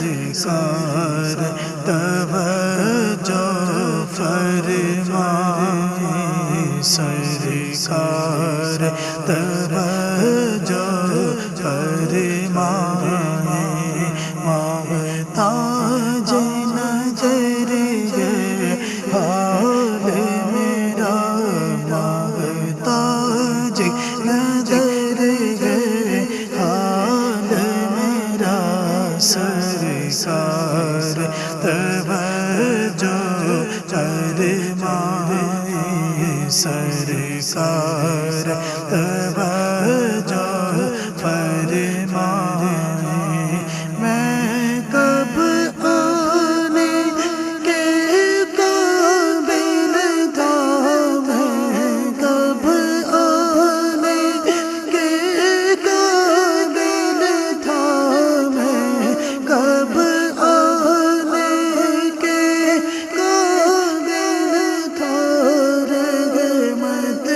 سرکار توجہ فرمائیں، سرکار توجہ فرمائیں، محتاج نظر ہے حال میرا، محتاج نظر ہے حال میرا، سرکار توجہ فرمائیں، سرکار توجہ فرمائیں، میں کب آنے کے قابل تھا، میں کب آنے کے قابل تھا، میں کب آنے کے قابل تھا، رحمت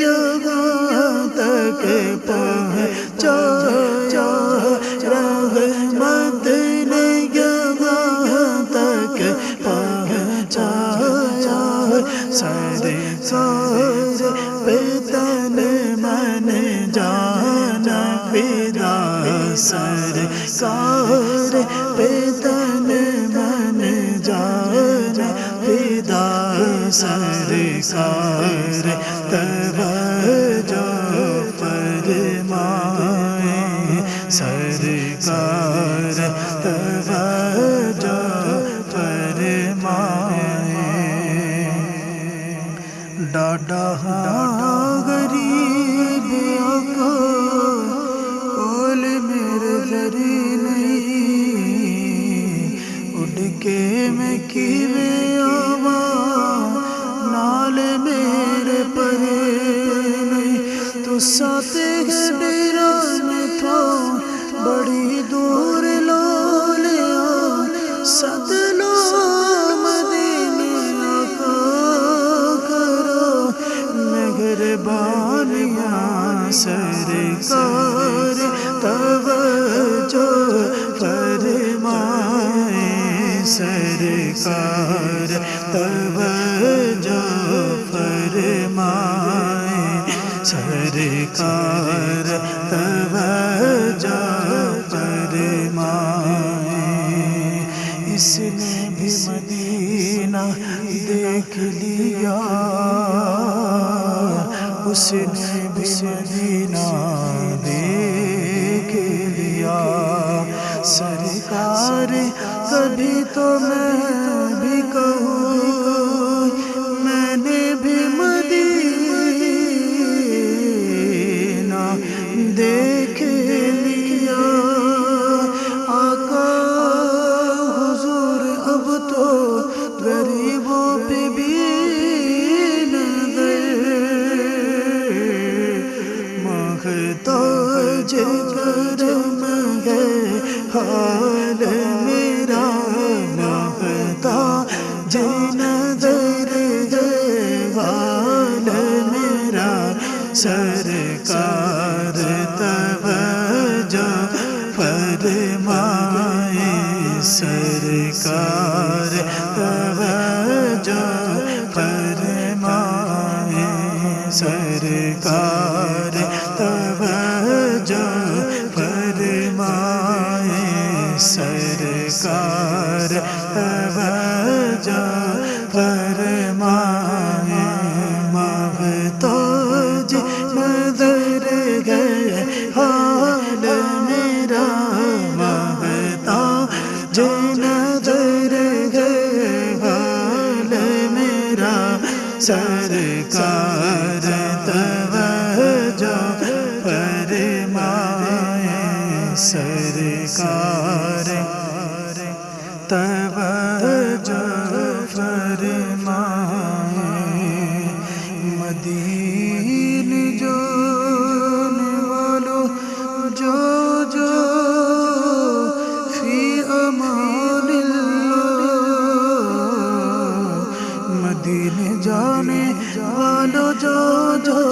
یہاں تک پہنچایا، رحمت نے یہاں تک پہنچایا، سرکار پہ تن من جانا فدا، سرکار پہ تن من جانا فدا، سرکار توجہ فرمائیں، سرکار توجہ فرمائیں، ڈاڈا غریب آقا کول میرے ذری نہیں، اڑ کے میں کیویں آواں نال میرے پرے نہیں، تو ساتھ ڈیرا میں تھا بڑی دور لا لیا، سد لو مدینے آقا کرو مہربانیاں، سرکار توجہ فرمائیں، سرکار توجہ فرمائیں، سرکار توجہ فرمائیں، اس نے بھی مدینہ دیکھ لیا، اس نے بھی مدینہ دیکھ لیا، سرکار کبھی تو میں بھی کہوں میں نے بھی مدینہ دیکھ لیا، آقا حضور اب تو غریبوں پہ بھی نظر، محتاج کرم ہے حال میرا، محتاج نظر ہے حال میرا، سرکار توجہ فرمائیں، سرکار توجہ فرمائیں، سرکار توجہ فرمائیں، سرکار توجہ فرمائیں، محتاج نظر ہے حال میرا، محتاج نظر ہے حال میرا، سرکار توجہ فرمائیں، سرکار توجہ فرمائیں، مدینے جانے والوں جو جو فی امان اللہ، مدینے جانے والوں جو جو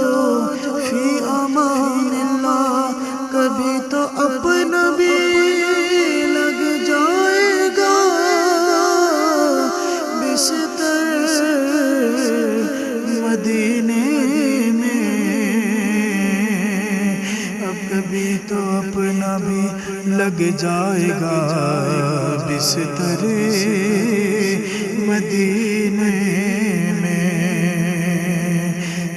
فی امان اللہ، کبھی تو اپنا بھی لگ جا جائے گا بستر مدینے میں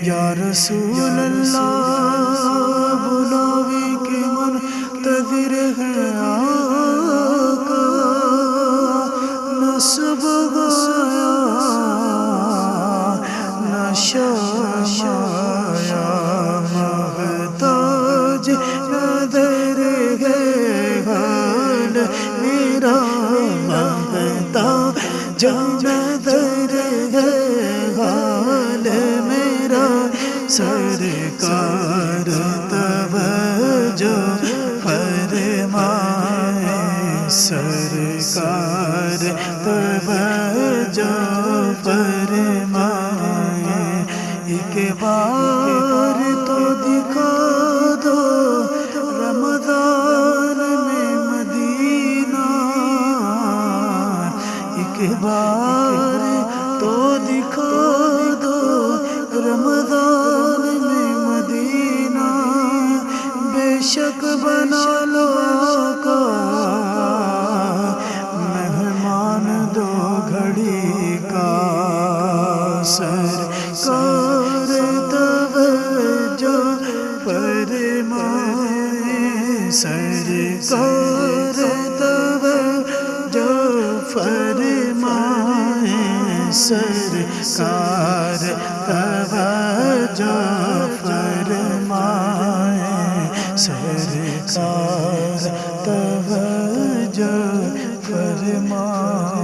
یا رسول اللہ بلاوے کے منتظر ہے آقا نہ صبح گیا نہ شام آیا محتاج نظر ہے حال میرا محتاج نظر ہے حال میرا سرکار توجہ فرمائے سرکار توجہ فرمائے ایک بار تو دکھا دو رمضان میں مدینہ ایک بار تو دکھا دو رمضان میں مدینہ بے شک بنا لو آقا مہمان دو گھڑی کا سرکار توجہ فرمائے سرکار توجہ فرمائے سرکار توجہ فرمائے سرکار توجہ فرمائے